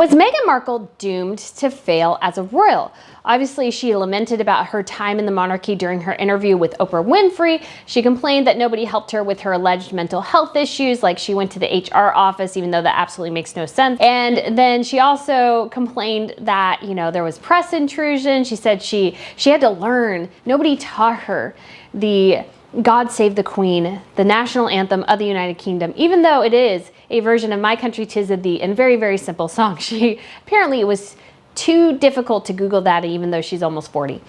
Was Meghan Markle doomed to fail as a royal? Obviously, she lamented about her time in the monarchy during her interview with Oprah Winfrey. She complained that nobody helped her with her alleged mental health issues, like she went to the HR office, even though that absolutely makes no sense. And then she also complained that, there was press intrusion. She said she had to learn. Nobody taught her the God Save the Queen, the national anthem of the United Kingdom, even though it is a version of My Country 'Tis of Thee, and very, very simple song. Apparently it was too difficult to Google that, even though she's almost 40.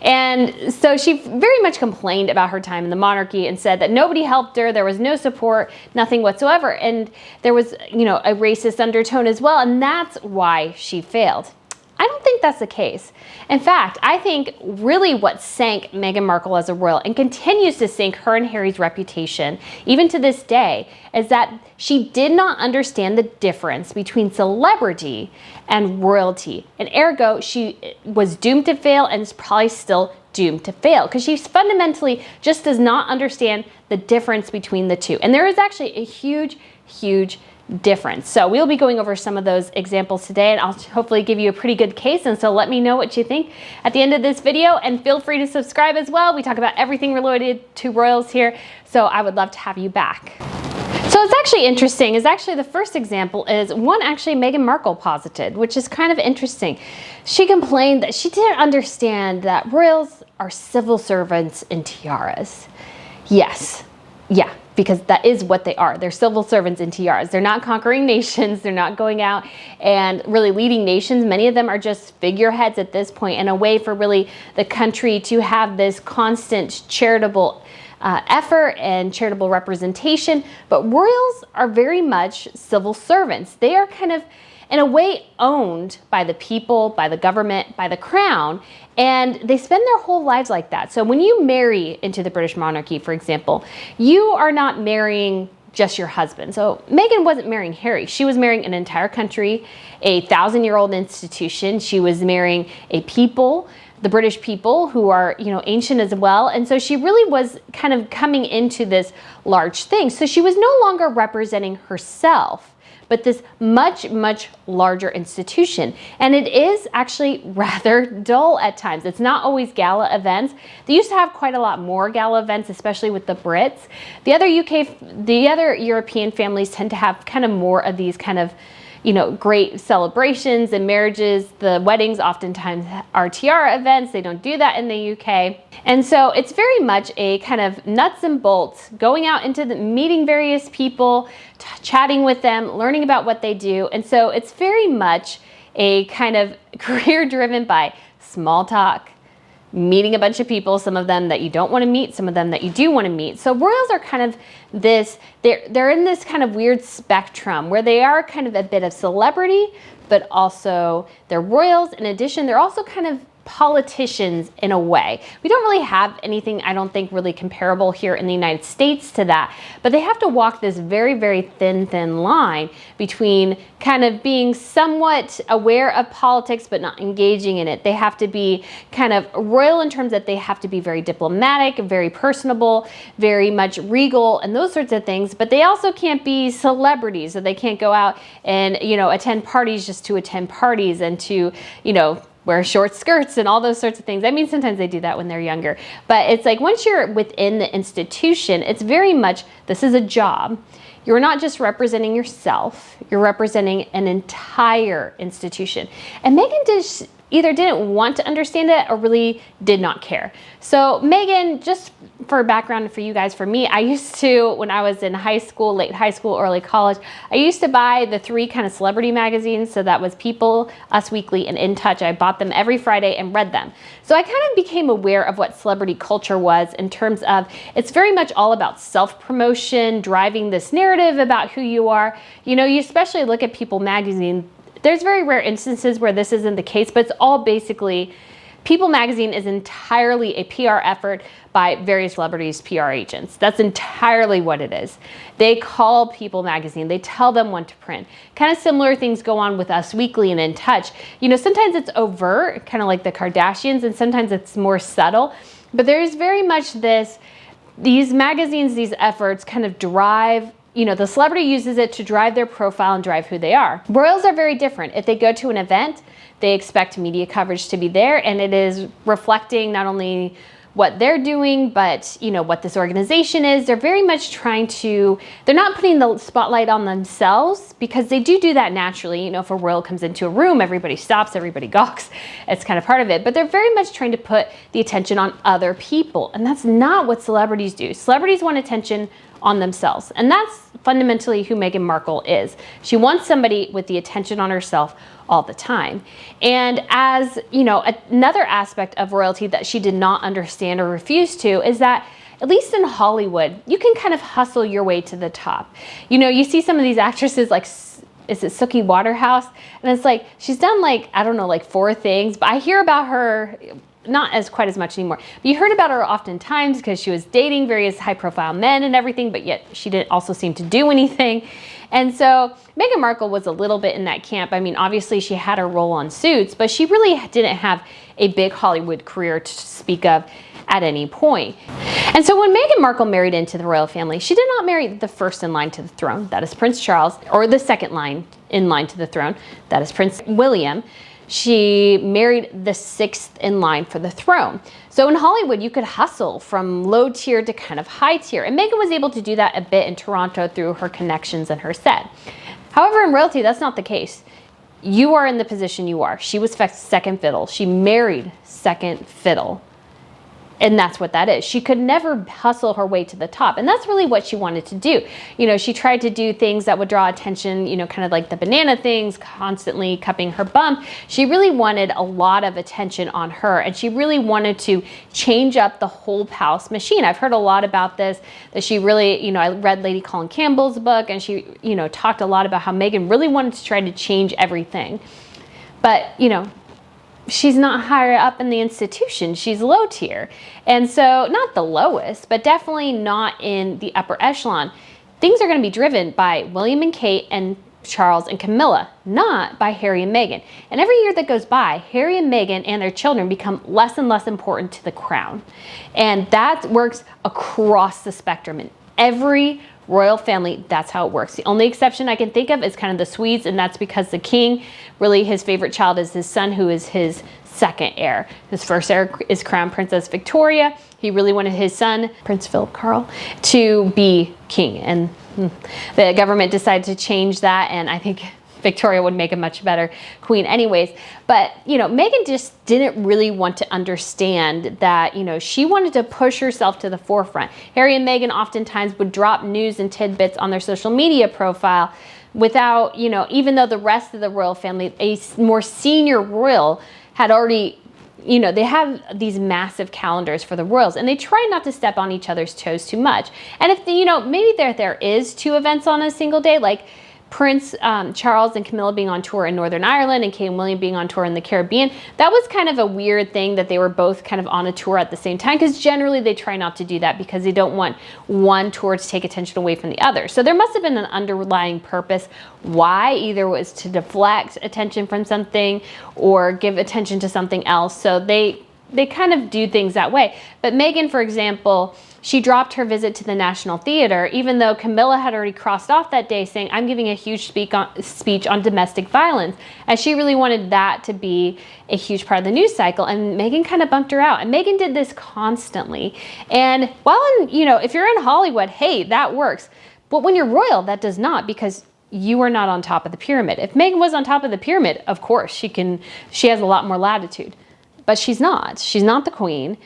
And so she very much complained about her time in the monarchy and said that nobody helped her, there was no support, nothing whatsoever. And there was, a racist undertone as well, and that's why she failed. I don't think that's the case. In fact, I think really what sank Meghan Markle as a royal and continues to sink her and Harry's reputation, even to this day, is that she did not understand the difference between celebrity and royalty. And ergo, she was doomed to fail and is probably still doomed to fail because she fundamentally just does not understand the difference between the two. And there is actually a huge, huge difference. So we'll be going over some of those examples today, and I'll hopefully give you a pretty good case. And so let me know what you think at the end of this video, and feel free to subscribe as well. We talk about everything related to royals here, so I would love to have you back. So it's actually interesting, the first example is one actually Meghan Markle posited, which is kind of interesting. She complained that she didn't understand that royals are civil servants in tiaras. Yes, yeah, because that is what they are. They're civil servants in tiaras. They're not conquering nations. They're not going out and really leading nations. Many of them are just figureheads at this point, and a way for really the country to have this constant charitable effort and charitable representation. But royals are very much civil servants. They are kind of, in a way, owned by the people, by the government, by the crown, and they spend their whole lives like that. So when you marry into the British monarchy, for example, you are not marrying just your husband. So Meghan wasn't marrying Harry. She was marrying an entire country, a 1,000-year-old institution. She was marrying a people, the British people, who are, ancient as well. And so she really was kind of coming into this large thing. So she was no longer representing herself, but this much, much larger institution. And it is actually rather dull at times. It's not always gala events. They used to have quite a lot more gala events, especially with the Brits. The other European families tend to have kind of more of these kind of, great celebrations and marriages. The weddings oftentimes are tiara events. They don't do that in the UK. And so it's very much a kind of nuts and bolts, going out into meeting various people, chatting with them, learning about what they do. And so it's very much a kind of career driven by small talk, meeting a bunch of people, some of them that you don't want to meet, some of them that you do want to meet. So royals are kind of this, they're in this kind of weird spectrum where they are kind of a bit of celebrity, but also they're royals. In addition, they're also kind of politicians in a way. We don't really have anything, I don't think, really comparable here in the United States to that, but they have to walk this very, very thin line between kind of being somewhat aware of politics but not engaging in it. They have to be kind of royal in terms that they have to be very diplomatic, very personable, very much regal, and those sorts of things, but they also can't be celebrities, so they can't go out and, attend parties just to attend parties and to, wear short skirts and all those sorts of things. I mean, sometimes they do that when they're younger, but it's like once you're within the institution, it's very much, this is a job. You're not just representing yourself, you're representing an entire institution. And Meghan either didn't want to understand it or really did not care. So Meghan, just for background for you guys, for me, I used to, when I was in high school, late high school, early college, I used to buy the 3 kind of celebrity magazines. So that was People, Us Weekly, and In Touch. I bought them every Friday and read them. So I kind of became aware of what celebrity culture was in terms of, it's very much all about self-promotion, driving this narrative about who you are. You especially look at People magazine. There's very rare instances where this isn't the case, but it's all basically, People magazine is entirely a PR effort by various celebrities' PR agents. That's entirely what it is. They call People magazine, they tell them when to print. Kind of similar things go on with Us Weekly and In Touch. Sometimes it's overt, kind of like the Kardashians, and sometimes it's more subtle, but there's very much these magazines, these efforts kind of drive the celebrity uses it to drive their profile and drive who they are. Royals are very different. If they go to an event, they expect media coverage to be there, and it is reflecting not only what they're doing, but what this organization is. They're very much they're not putting the spotlight on themselves, because they do that naturally. If a royal comes into a room, everybody stops, everybody gawks. It's kind of part of it, but they're very much trying to put the attention on other people. And that's not what celebrities do. Celebrities want attention on themselves. And that's fundamentally who Meghan Markle is. She wants somebody with the attention on herself all the time. And as another aspect of royalty that she did not understand or refuse to is that, at least in Hollywood, you can kind of hustle your way to the top. You see some of these actresses, like, is it Suki Waterhouse? And it's like, she's done I don't know, 4 things, but I hear about her not as quite as much anymore. But you heard about her oftentimes because she was dating various high-profile men and everything, but yet she didn't also seem to do anything. And so Meghan Markle was a little bit in that camp. I mean, obviously she had her role on Suits, but she really didn't have a big Hollywood career to speak of at any point. And so when Meghan Markle married into the royal family, she did not marry the first in line to the throne, that is Prince Charles, or the second in line to the throne, that is Prince William. She married the 6th in line for the throne. So in Hollywood, you could hustle from low tier to kind of high tier. And Meghan was able to do that a bit in Toronto through her connections and her set. However, in royalty, that's not the case. You are in the position you are. She was second fiddle. She married second fiddle. And that's what that is. She could never hustle her way to the top. And that's really what she wanted to do. She tried to do things that would draw attention, kind of like the banana things, constantly cupping her bum. She really wanted a lot of attention on her. And she really wanted to change up the whole palace machine. I've heard a lot about this, that she really, I read Lady Colin Campbell's book, and she, talked a lot about how Meghan really wanted to try to change everything. But, she's not higher up in the institution. She's low tier. And so, not the lowest, but definitely not in the upper echelon. Things are going to be driven by William and Kate and Charles and Camilla, not by Harry and Meghan. And every year that goes by, Harry and Meghan and their children become less and less important to the crown. And that works across the spectrum. In every royal family, that's how it works. The only exception I can think of is kind of the Swedes, and that's because the king, really his favorite child is his son, who is his second heir. His first heir is Crown Princess Victoria. He really wanted his son, Prince Philip Carl, to be king. And the government decided to change that, and I think Victoria would make a much better queen anyways. But, Meghan just didn't really want to understand that, she wanted to push herself to the forefront. Harry and Meghan oftentimes would drop news and tidbits on their social media profile without, even though the rest of the royal family, a more senior royal, had already, they have these massive calendars for the royals, and they try not to step on each other's toes too much. And if, maybe there is 2 events on a single day, like Prince Charles and Camilla being on tour in Northern Ireland and Kate and William being on tour in the Caribbean, that was kind of a weird thing that they were both kind of on a tour at the same time, because generally they try not to do that because they don't want one tour to take attention away from the other. So there must have been an underlying purpose why, either it was to deflect attention from something or give attention to something else. So they kind of do things that way. But Meghan, for example, she dropped her visit to the National Theater, even though Camilla had already crossed off that day saying, I'm giving a huge speech on domestic violence, as she really wanted that to be a huge part of the news cycle. And Meghan kind of bumped her out. And Meghan did this constantly. And if you're in Hollywood, hey, that works. But when you're royal, that does not, because you are not on top of the pyramid. If Meghan was on top of the pyramid, of course, she has a lot more latitude. But she's not. She's not the queen.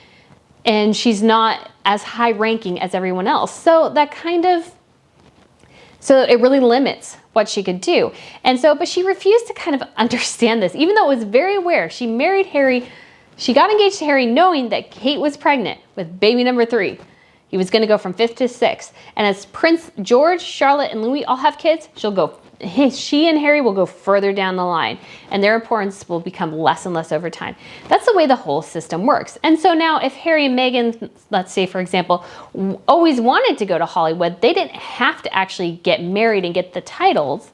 And she's not as high ranking as everyone else. So it really limits what she could do. And so, but she refused to kind of understand this, even though it was very aware. She married Harry. She got engaged to Harry knowing that Kate was pregnant with baby number 3. He was going to go from 5th to 6th. And as Prince George, Charlotte, and Louis all have kids, she and Harry will go further down the line, and their importance will become less and less over time. That's the way the whole system works. And so now if Harry and Meghan, let's say for example, always wanted to go to Hollywood, they didn't have to actually get married and get the titles.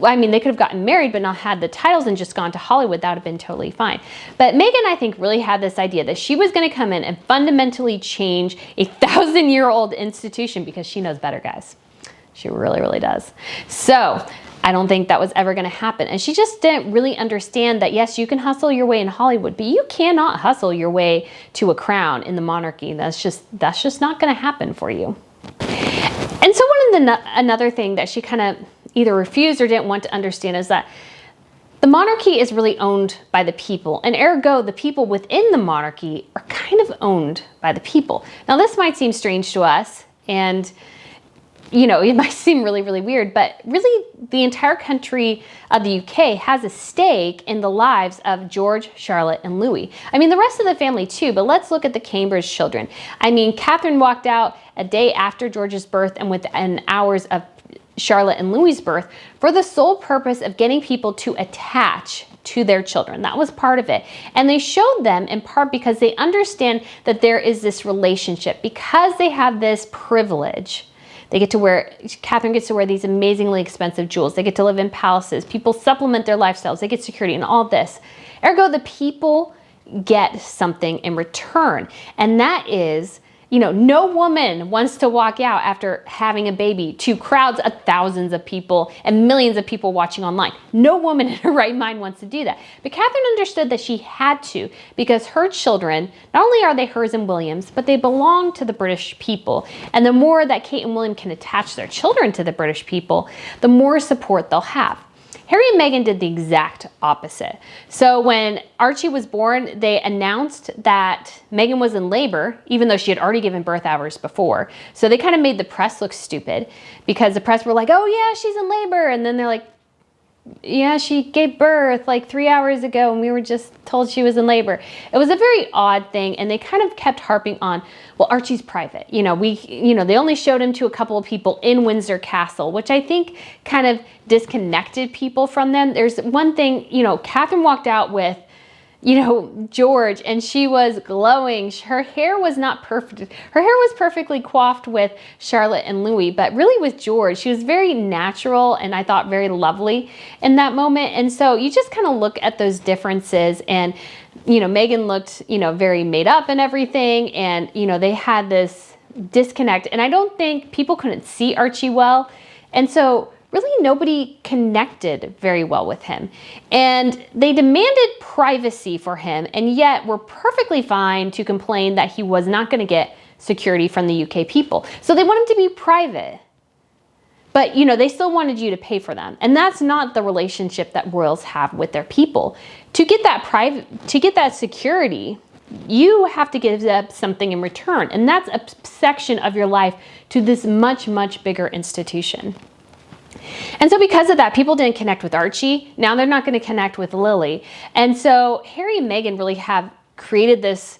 I mean, they could have gotten married but not had the titles and just gone to Hollywood. That would have been totally fine. But Meghan, I think, really had this idea that she was going to come in and fundamentally change a 1,000-year-old institution, because she knows better, guys. She really, really does. So I don't think that was ever going to happen. And she just didn't really understand that, yes, you can hustle your way in Hollywood, but you cannot hustle your way to a crown in the monarchy. That's just not going to happen for you. And so another thing that she kind of either refused or didn't want to understand is that the monarchy is really owned by the people, and ergo, the people within the monarchy are kind of owned by the people. Now, this might seem strange to us, and it might seem really, really weird, but really the entire country of the UK has a stake in the lives of George, Charlotte, and Louis. I mean, the rest of the family too, but let's look at the Cambridge children. I mean, Catherine walked out a day after George's birth and within hours of Charlotte and Louis's birth for the sole purpose of getting people to attach to their children. That was part of it. And they showed them in part because they understand that there is this relationship, because they have this privilege. Catherine gets to wear these amazingly expensive jewels. They get to live in palaces. People supplement their lifestyles. They get security and all this. Ergo, the people get something in return. And that is, no woman wants to walk out after having a baby to crowds of thousands of people and millions of people watching online. No woman in her right mind wants to do that. But Catherine understood that she had to, because her children, not only are they hers and William's, but they belong to the British people. And the more that Kate and William can attach their children to the British people, the more support they'll have. Harry and Meghan did the exact opposite. So when Archie was born, they announced that Meghan was in labor, even though she had already given birth hours before. So they kind of made the press look stupid, because the press were like, oh yeah, she's in labor. And then they're like, yeah, she gave birth like 3 hours ago and we were just told she was in labor. It was a very odd thing, and they kind of kept harping on, well, Archie's private. They only showed him to a couple of people in Windsor Castle, which I think kind of disconnected people from them. There's one thing, Catherine walked out with George, and she was glowing. Her hair was not perfect. Her hair was perfectly coiffed with Charlotte and Louis, but really with George, she was very natural and I thought very lovely in that moment. And so you just kind of look at those differences, and, Meghan looked, very made up and everything. And, they had this disconnect, and I don't think people couldn't see Archie well. And so really nobody connected very well with him. And they demanded privacy for him, and yet were perfectly fine to complain that he was not going to get security from the UK people. So they want him to be private. But, they still wanted you to pay for them. And that's not the relationship that royals have with their people. To get that security, you have to give up something in return. And that's a section of your life to this much, much bigger institution. And so because of that, people didn't connect with Archie. Now they're not going to connect with Lily. And so Harry and Meghan really have created this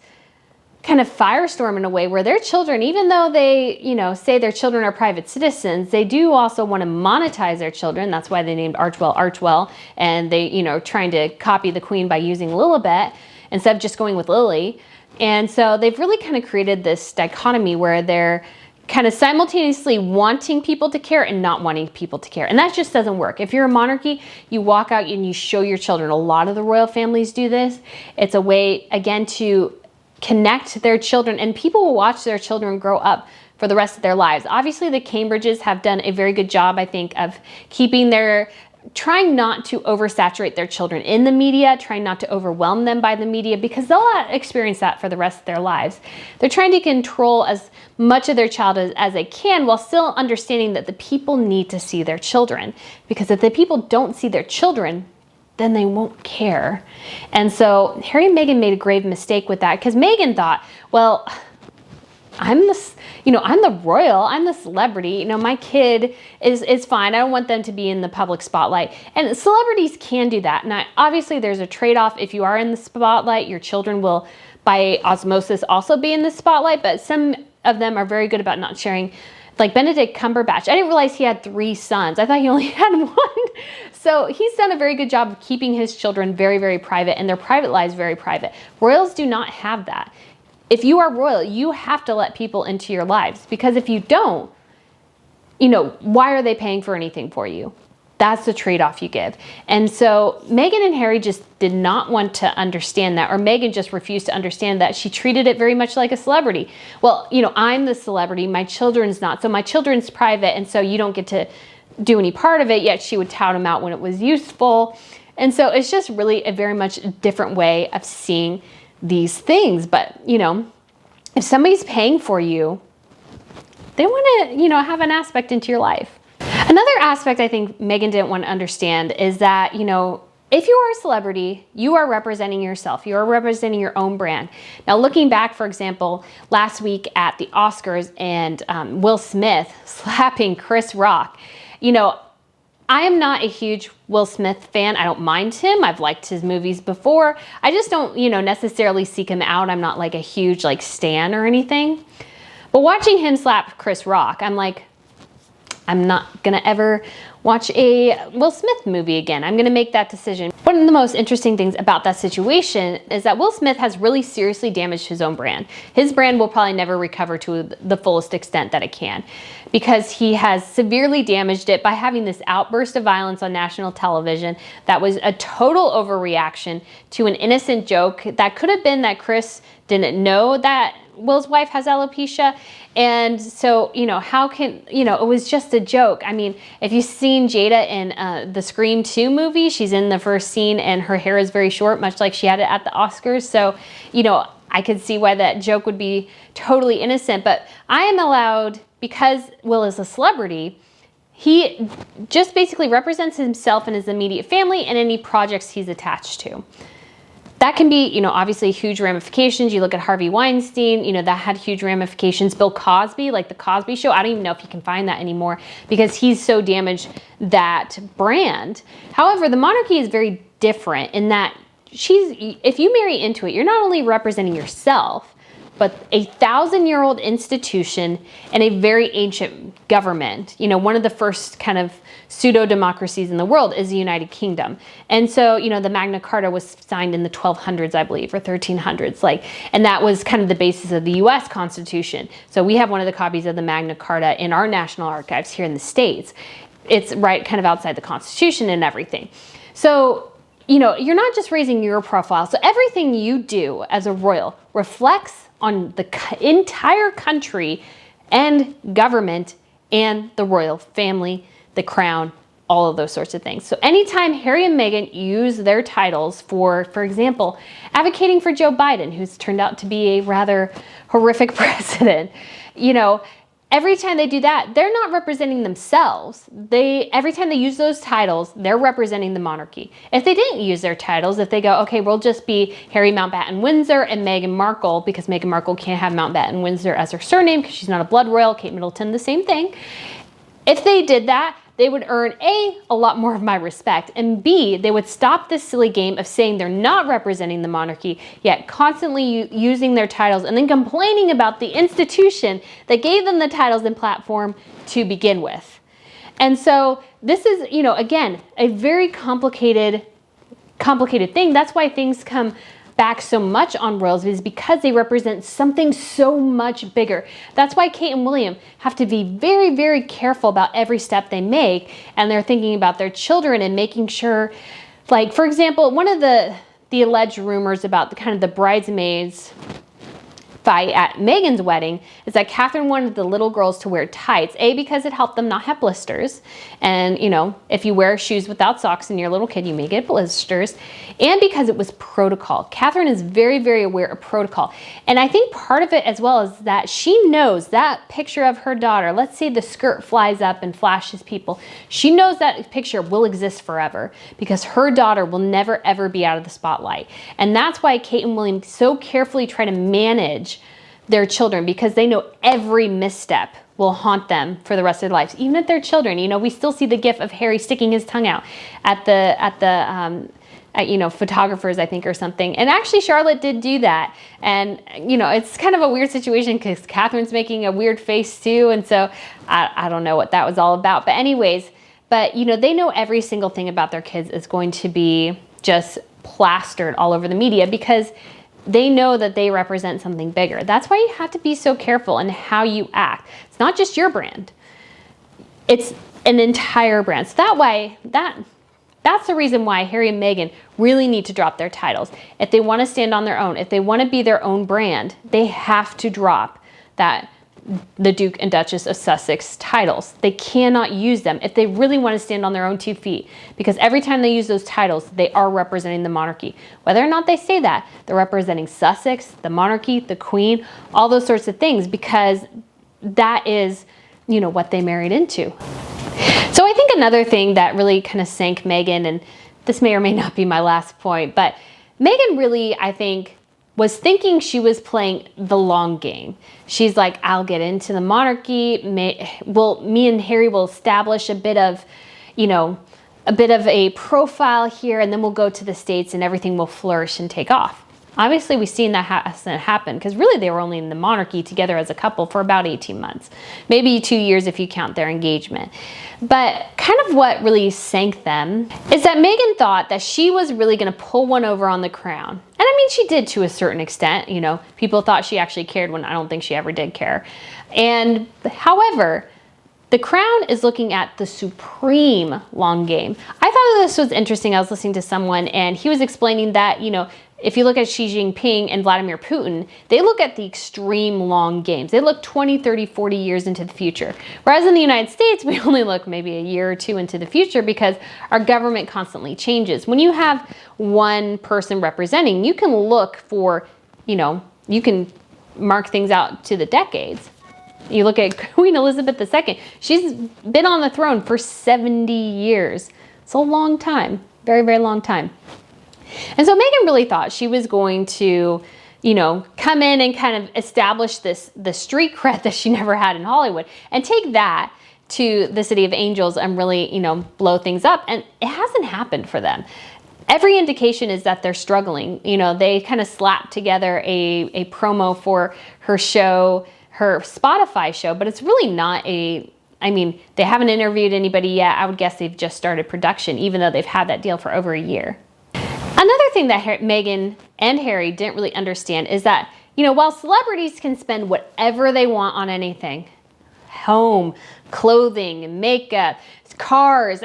kind of firestorm in a way where their children, even though they, say their children are private citizens, they do also want to monetize their children. That's why they named Archwell. And they, trying to copy the Queen by using Lilibet instead of just going with Lily. And so they've really kind of created this dichotomy where they're kind of simultaneously wanting people to care and not wanting people to care. And that just doesn't work. If you're a monarchy, you walk out and you show your children. A lot of the royal families do this. It's a way, again, to connect their children, and people will watch their children grow up for the rest of their lives. Obviously, the Cambridges have done a very good job, I think, of trying not to oversaturate their children in the media, trying not to overwhelm them by the media, because they'll experience that for the rest of their lives. They're trying to control as much of their childhood as they can, while still understanding that the people need to see their children. Because if the people don't see their children, then they won't care. And so Harry and Meghan made a grave mistake with that, because Meghan thought, well, I'm the royal, I'm the celebrity, my kid is fine. I don't want them to be in the public spotlight. And celebrities can do that. Now, obviously there's a trade-off. If you are in the spotlight, your children will, by osmosis, also be in the spotlight, but some of them are very good about not sharing. Like Benedict Cumberbatch, I didn't realize he had 3 sons. I thought he only had 1. So he's done a very good job of keeping his children very, very private, and their private lives very private. Royals do not have that. If you are royal, you have to let people into your lives, because if you don't, why are they paying for anything for you? That's the trade-off you give. And so Meghan and Harry just did not want to understand that, or Meghan just refused to understand that. She treated it very much like a celebrity. Well, you know, I'm the celebrity, my children's not. So my children's private, and so you don't get to do any part of it, yet she would tout them out when it was useful. And so it's just really a very much different way of seeing these things. But, you know, if somebody's paying for you, they want to, you know, have an aspect into your life. Another aspect I think Meghan didn't want to understand is that, you know, if you are a celebrity, you are representing yourself. You are representing your own brand. Now, looking back, for example, last week at the Oscars and Will Smith slapping Chris Rock, you know, I am not a huge Will Smith fan. I don't mind him. I've liked his movies before. I just don't, you know, necessarily seek him out. I'm not like a huge like stan or anything. But watching him slap Chris Rock, I'm like, I'm not gonna ever watch a Will Smith movie again. I'm gonna make that decision. One of the most interesting things about that situation is that Will Smith has really seriously damaged his own brand. His brand will probably never recover to the fullest extent that it can, because he has severely damaged it by having this outburst of violence on national television that was a total overreaction to an innocent joke that could have been that Chris didn't know that Will's wife has alopecia. And so, you know, how can, you know, it was just a joke. I mean, if you've seen Jada in the Scream 2 movie, she's in the first scene and her hair is very short, much like she had it at the Oscars. So, you know, I could see why that joke would be totally innocent. But I am allowed, because Will is a celebrity, he just basically represents himself and his immediate family and any projects he's attached to. That can be, you know, obviously huge ramifications. You look at Harvey Weinstein, you know, that had huge ramifications. Bill Cosby, like the Cosby Show, I don't even know if you can find that anymore because he's so damaged that brand. However, the monarchy is very different in that if you marry into it, you're not only representing yourself, but a 1,000-year-old institution and a very ancient government. You know, one of the first kind of pseudo-democracies in the world is the United Kingdom. And so, you know, the Magna Carta was signed in the 1200s, I believe, or 1300s. And that was kind of the basis of the US Constitution. So we have one of the copies of the Magna Carta in our national archives here in the States. It's right kind of outside the Constitution and everything. So, you know, you're not just raising your profile. So everything you do as a royal reflects on the entire country and government and the royal family, the crown, all of those sorts of things. So anytime Harry and Meghan use their titles for example, advocating for Joe Biden, who's turned out to be a rather horrific president, you know, every time they do that, they're not representing themselves. Every time they use those titles, they're representing the monarchy. If they didn't use their titles, if they go, okay, we'll just be Harry Mountbatten Windsor and Meghan Markle, because Meghan Markle can't have Mountbatten Windsor as her surname because she's not a blood royal, Kate Middleton, the same thing. If they did that, they would earn A, a lot more of my respect, and B, they would stop this silly game of saying they're not representing the monarchy, yet constantly using their titles and then complaining about the institution that gave them the titles and platform to begin with. And so this is, you know, again, a very complicated thing. That's why things come back so much on royals, is because they represent something so much bigger. That's why Kate and William have to be very, very careful about every step they make, and they're thinking about their children and making sure, like, for example, one of the alleged rumors about the bridesmaids fight at Meghan's wedding is that Catherine wanted the little girls to wear tights, A, because it helped them not have blisters. And, you know, if you wear shoes without socks and you're a little kid, you may get blisters. And because it was protocol. Catherine is very, very aware of protocol. And I think part of it as well is that she knows that picture of her daughter, let's say the skirt flies up and flashes people, she knows that picture will exist forever because her daughter will never, ever be out of the spotlight. And that's why Kate and William so carefully try to manage their children, because they know every misstep will haunt them for the rest of their lives. Even if they're children, you know, we still see the gif of Harry sticking his tongue out at you know, photographers, I think, or something. And actually Charlotte did do that. And, you know, it's kind of a weird situation because Catherine's making a weird face too. And so I don't know what that was all about. But anyways, you know, they know every single thing about their kids is going to be just plastered all over the media because they know that they represent something bigger. That's why you have to be so careful in how you act. It's not just your brand. It's an entire brand. So that way, that's the reason why Harry and Meghan really need to drop their titles. If they want to stand on their own, if they want to be their own brand, they have to drop the Duke and Duchess of Sussex titles. They cannot use them if they really want to stand on their own 2 feet, because every time they use those titles, they are representing the monarchy. Whether or not they say that, they're representing Sussex, the monarchy, the Queen, all those sorts of things, because that is, what they married into. So I think another thing that really kind of sank Meghan, and this may or may not be my last point, but Meghan really, I think, was thinking she was playing the long game. She's like, I'll get into the monarchy. Me and Harry will establish a bit of a profile here, and then we'll go to the States and everything will flourish and take off. Obviously, we've seen that hasn't happened, because really they were only in the monarchy together as a couple for about 18 months, maybe 2 years if you count their engagement. But kind of what really sank them is that Meghan thought that she was really going to pull one over on the crown. And I mean, she did to a certain extent. People thought she actually cared when I don't think she ever did care. And however, the crown is looking at the supreme long game. I thought this was interesting. I was listening to someone and he was explaining that, if you look at Xi Jinping and Vladimir Putin, they look at the extreme long games. They look 20, 30, 40 years into the future. Whereas in the United States, we only look maybe a year or 2 into the future, because our government constantly changes. When you have one person representing, you can look for, you can mark things out to the decades. You look at Queen Elizabeth II. She's been on the throne for 70 years. It's a long time, very, very long time. And so Meghan really thought she was going to, come in and kind of establish the street cred that she never had in Hollywood, and take that to the City of Angels and really, blow things up. And it hasn't happened for them. Every indication is that they're struggling. They kind of slapped together a promo for her show, her Spotify show, but it's really not they haven't interviewed anybody yet. I would guess they've just started production, even though they've had that deal for over a year. Another thing that Meghan and Harry didn't really understand is that, while celebrities can spend whatever they want on anything, home, clothing, makeup, cars,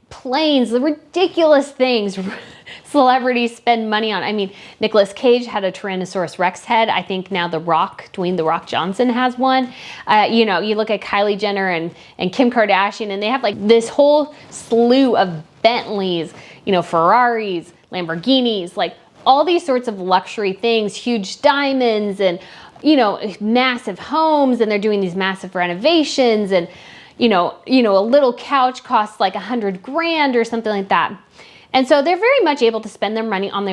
planes, the ridiculous things celebrities spend money on. Nicolas Cage had a Tyrannosaurus Rex head. I think now Dwayne "The Rock" Johnson has one. You look at Kylie Jenner and Kim Kardashian, and they have like this whole slew of Bentleys, Ferraris, Lamborghinis, like all these sorts of luxury things, huge diamonds and, massive homes, and they're doing these massive renovations, and, a little couch costs like $100,000 or something like that. And so they're very much able to spend their money on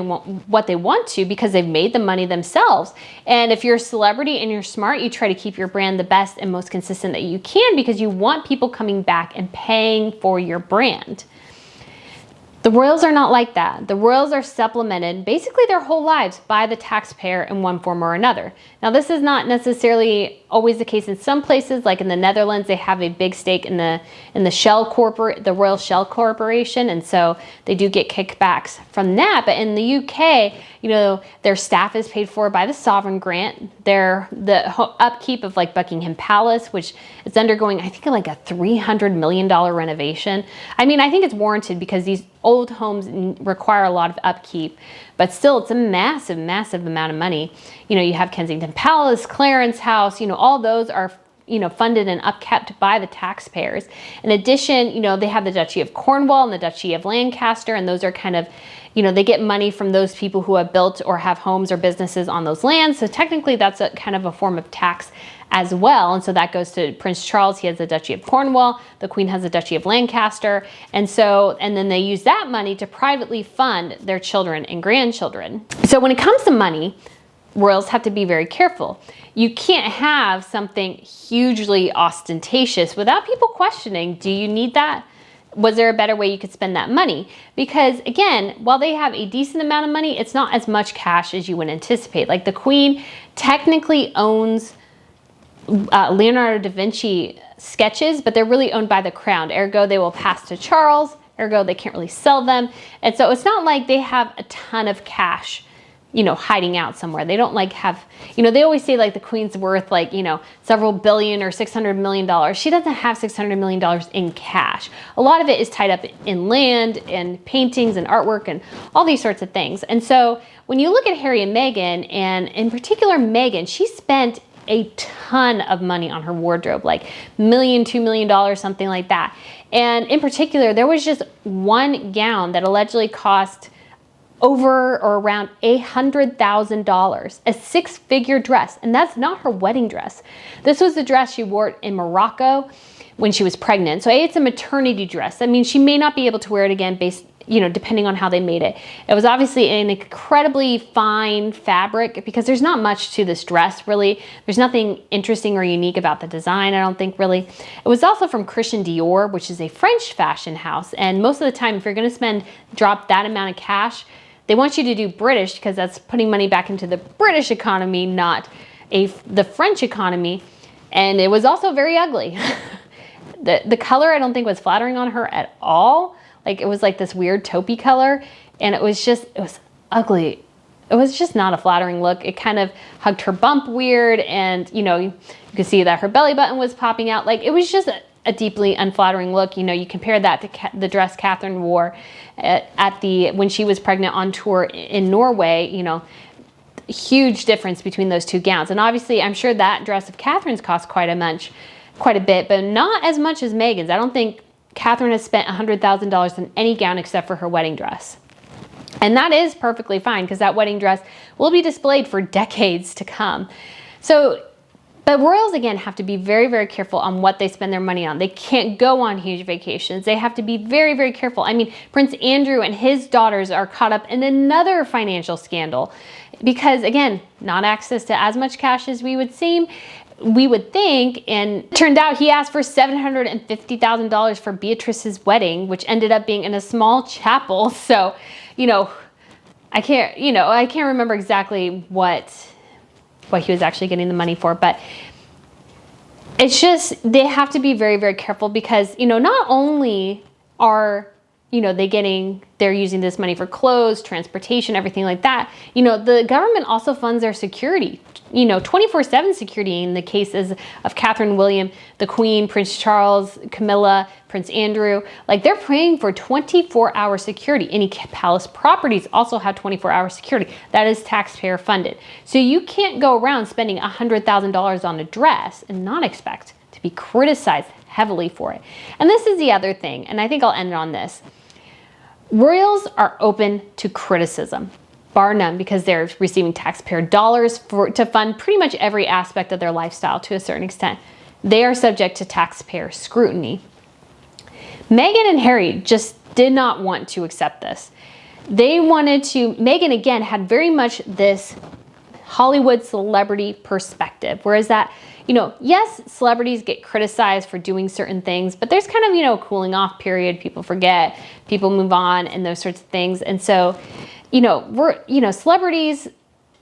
what they want to, because they've made the money themselves. And if you're a celebrity and you're smart, you try to keep your brand the best and most consistent that you can, because you want people coming back and paying for your brand. The royals are not like that. The royals are supplemented basically their whole lives by the taxpayer in one form or another. Now, this is not necessarily always the case in some places. Like in the Netherlands, they have a big stake in the Royal Shell Corporation, and so they do get kickbacks from that. But in the UK, their staff is paid for by the sovereign grant. The upkeep of like Buckingham Palace, which is undergoing, I think, like a $300 million renovation. I think it's warranted, because these old homes require a lot of upkeep, but still it's a massive, massive amount of money. You have Kensington Palace, Clarence House, all those are funded and upkept by the taxpayers. In addition, they have the Duchy of Cornwall and the Duchy of Lancaster, and those are kind of, they get money from those people who have built or have homes or businesses on those lands. So technically that's a kind of a form of tax as well. And so that goes to Prince Charles. He has the Duchy of Cornwall. The Queen has the Duchy of Lancaster. And then they use that money to privately fund their children and grandchildren. So when it comes to money, royals have to be very careful. You can't have something hugely ostentatious without people questioning, do you need that? Was there a better way you could spend that money? Because again, while they have a decent amount of money, it's not as much cash as you would anticipate. Like the Queen technically owns Leonardo da Vinci sketches, but they're really owned by the crown. Ergo, they will pass to Charles. Ergo, they can't really sell them. And so it's not like they have a ton of cash hiding out somewhere. They don't like have, they always say like the queen's worth like, several billion or $600 million. She doesn't have $600 million in cash. A lot of it is tied up in land and paintings and artwork and all these sorts of things. And so when you look at Harry and Meghan, and in particular Meghan, she spent a ton of money on her wardrobe, like $1 million, $2 million, something like that. And in particular, there was just one gown that allegedly cost over or around $100,000, a six-figure dress. And that's not her wedding dress. This was the dress she wore in Morocco when she was pregnant. So it's a maternity dress. That means she may not be able to wear it again based, depending on how they made it. It was obviously an incredibly fine fabric because there's not much to this dress, really. There's nothing interesting or unique about the design, I don't think, really. It was also from Christian Dior, which is a French fashion house. And most of the time, if you're gonna drop that amount of cash, they want you to do British because that's putting money back into the British economy, not the French economy. And it was also very ugly. The color I don't think was flattering on her at all. Like it was like this weird taupey color, and it was ugly. It was just not a flattering look. It kind of hugged her bump weird, and you could see that her belly button was popping out. Like it was just a deeply unflattering look. You compare that to the dress Catherine wore when she was pregnant on tour in Norway. Huge difference between those two gowns. And obviously, I'm sure that dress of Catherine's cost quite a bit, but not as much as Meghan's. I don't think Catherine has spent $100,000 on any gown except for her wedding dress. And that is perfectly fine because that wedding dress will be displayed for decades to come. But royals, again, have to be very, very careful on what they spend their money on. They can't go on huge vacations. They have to be very, very careful. I mean, Prince Andrew and his daughters are caught up in another financial scandal because, again, not access to as much cash as we would think, and it turned out he asked for $750,000 for Beatrice's wedding, which ended up being in a small chapel. So, I can't remember exactly what he was actually getting the money for, but it's just, they have to be very, very careful because, not only are, they're using this money for clothes, transportation, everything like that. The government also funds their security, 24/7 security in the cases of Catherine, William, the Queen, Prince Charles, Camilla, Prince Andrew. Like they're paying for 24-hour security. Any palace properties also have 24-hour security. That is taxpayer funded. So you can't go around spending $100,000 on a dress and not expect to be criticized heavily for it. And this is the other thing, and I think I'll end on this. Royals are open to criticism, bar none, because they're receiving taxpayer dollars to fund pretty much every aspect of their lifestyle to a certain extent. They are subject to taxpayer scrutiny. Meghan and Harry just did not want to accept this. Meghan again had very much this Hollywood celebrity perspective, whereas that, yes, celebrities get criticized for doing certain things, but there's kind of, a cooling off period. People forget, people move on, and those sorts of things. And so, celebrities,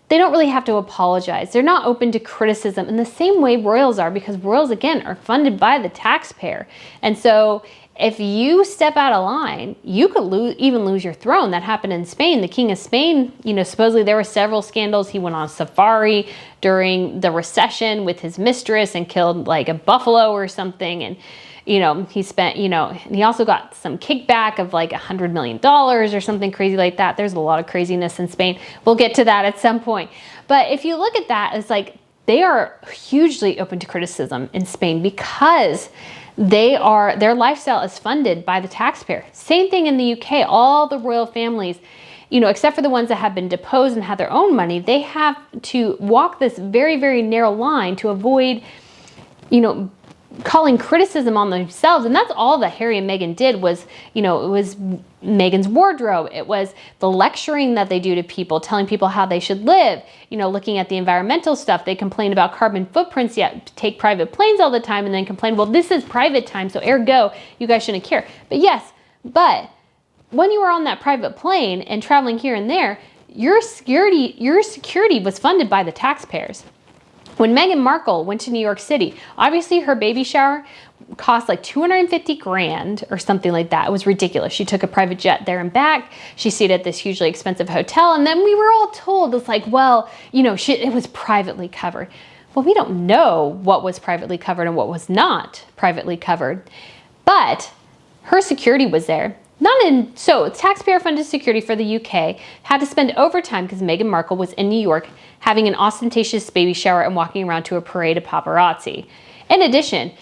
they don't really have to apologize. They're not open to criticism in the same way royals are, because royals, again, are funded by the taxpayer. And so if you step out of line, you could even lose your throne. That happened in Spain. The King of Spain, supposedly there were several scandals. He went on safari during the recession with his mistress and killed like a buffalo or something. And, he spent, and he also got some kickback of like $100 million or something crazy like that. There's a lot of craziness in Spain. We'll get to that at some point. But if you look at that, it's like they are hugely open to criticism in Spain because their lifestyle is funded by the taxpayer. Same thing in the UK. All the royal families, except for the ones that have been deposed and have their own money, they have to walk this very, very narrow line to avoid, calling criticism on themselves. And that's all that Harry and Meghan did was, it was Meghan's wardrobe. It was the lecturing that they do to people, telling people how they should live, looking at the environmental stuff. They complain about carbon footprints, yet take private planes all the time and then complain, well, this is private time, so ergo, you guys shouldn't care. But when you were on that private plane and traveling here and there, your security was funded by the taxpayers. When Meghan Markle went to New York City, obviously her baby shower cost like 250 grand or something like that. It was ridiculous. She took a private jet there and back. She stayed at this hugely expensive hotel. And then we were all told, it's like, well, you know, it was privately covered. Well, we don't know what was privately covered and what was not privately covered. But her security was there. So taxpayer funded security for the UK had to spend overtime because Meghan Markle was in New York having an ostentatious baby shower and walking around to a parade of paparazzi. In addition,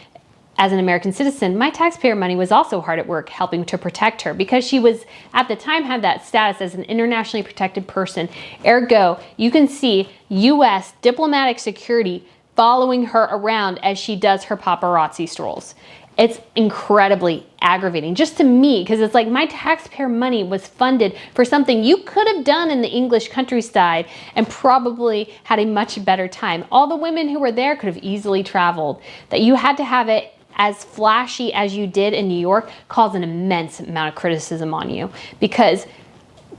as an American citizen, my taxpayer money was also hard at work helping to protect her because she was, at the time, had that status as an internationally protected person. Ergo, you can see US diplomatic security following her around as she does her paparazzi strolls. It's incredibly aggravating, just to me, because it's like my taxpayer money was funded for something you could have done in the English countryside and probably had a much better time. All the women who were there could have easily traveled. That you had to have it as flashy as you did in New York caused an immense amount of criticism on you because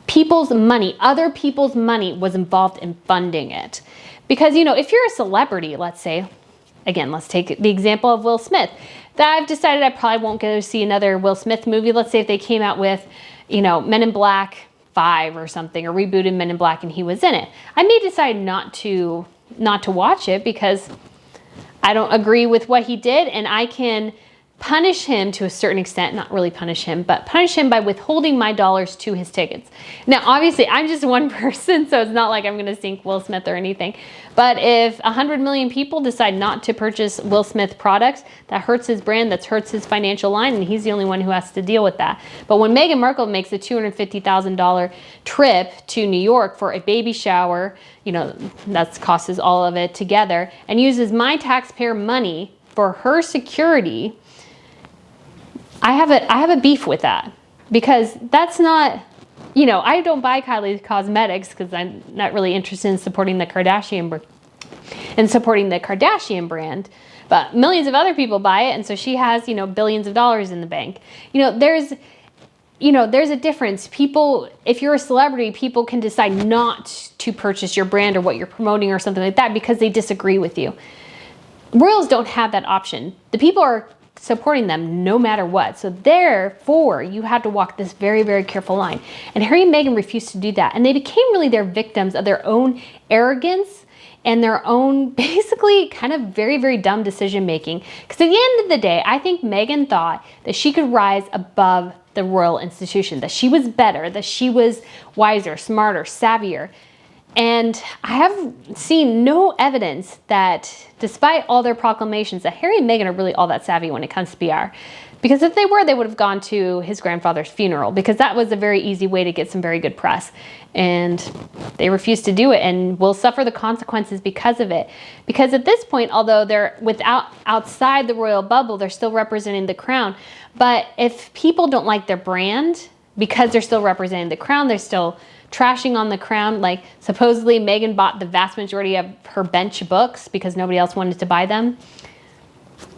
people's money, other people's money was involved in funding it. Because, you know, if you're a celebrity, let's say, again, let's take the example of Will Smith. That I've decided I probably won't go see another Will Smith movie. Let's say if they came out with, you know, Men in Black 5 or something, or rebooted Men in Black and he was in it. I may decide not to watch it because I don't agree with what he did, and I can punish him to a certain extent, not really punish him, but punish him by withholding my dollars to his tickets. Now, obviously, I'm just one person, so it's not like I'm going to sink Will Smith or anything. But if 100 million people decide not to purchase Will Smith products, that hurts his brand, that hurts his financial line, and he's the only one who has to deal with that. But when Meghan Markle makes a $250,000 trip to New York for a baby shower, you know, that costs all of it together, and uses my taxpayer money for her security, I have a beef with that because that's not, you know, I don't buy Kylie Cosmetics because I'm not really interested in supporting the Kardashian brand, but millions of other people buy it, and so she has, you know, billions of dollars in the bank. There's a difference. People, if you're a celebrity, people can decide not to purchase your brand or what you're promoting or something like that because they disagree with you. Royals don't have that option. The people are supporting them no matter what. So therefore, you had to walk this very, very careful line. And Harry and Meghan refused to do that. And they became really their victims of their own arrogance and their own basically kind of very, very dumb decision making. Because at the end of the day, I think Meghan thought that she could rise above the royal institution, that she was better, that she was wiser, smarter, savvier. And I have seen no evidence that, despite all their proclamations, that Harry and Meghan are really all that savvy when it comes to PR. Because if they were, they would have gone to his grandfather's funeral, because that was a very easy way to get some very good press. And they refused to do it and will suffer the consequences because of it. Because at this point, although they're outside the royal bubble, they're still representing the crown. But if people don't like their brand, because they're still representing the crown, they're still trashing on the crown. Like, supposedly Meghan bought the vast majority of her bench books because nobody else wanted to buy them.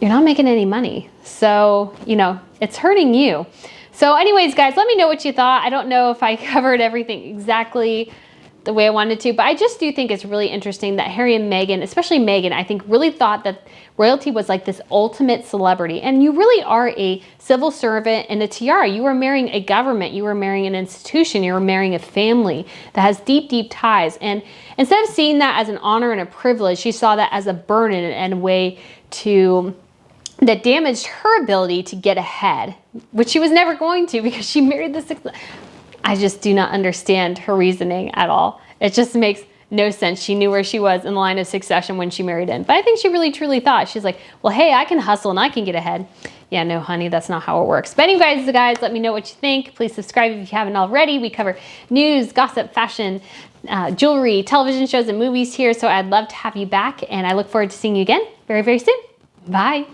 You're not making any money. So, you know, it's hurting you. So anyways, guys, let me know what you thought. I don't know if I covered everything exactly the way I wanted to, but I just do think it's really interesting that Harry and Meghan, especially Meghan, I think really thought that royalty was like this ultimate celebrity. And you really are a civil servant and a tiara. You are marrying a government. You are marrying an institution. You are marrying a family that has deep, deep ties. And instead of seeing that as an honor and a privilege, she saw that as a burden and a way that damaged her ability to get ahead, which she was never going to because she married the sixth. I just do not understand her reasoning at all. It just makes no sense. She knew where she was in the line of succession when she married in. But I think she really truly thought, she's like, well, hey, I can hustle and I can get ahead. Yeah, no, honey, that's not how it works. But anyways, guys, let me know what you think. Please subscribe if you haven't already. We cover news, gossip, fashion, jewelry, television shows, and movies here. So I'd love to have you back. And I look forward to seeing you again very, very soon. Bye.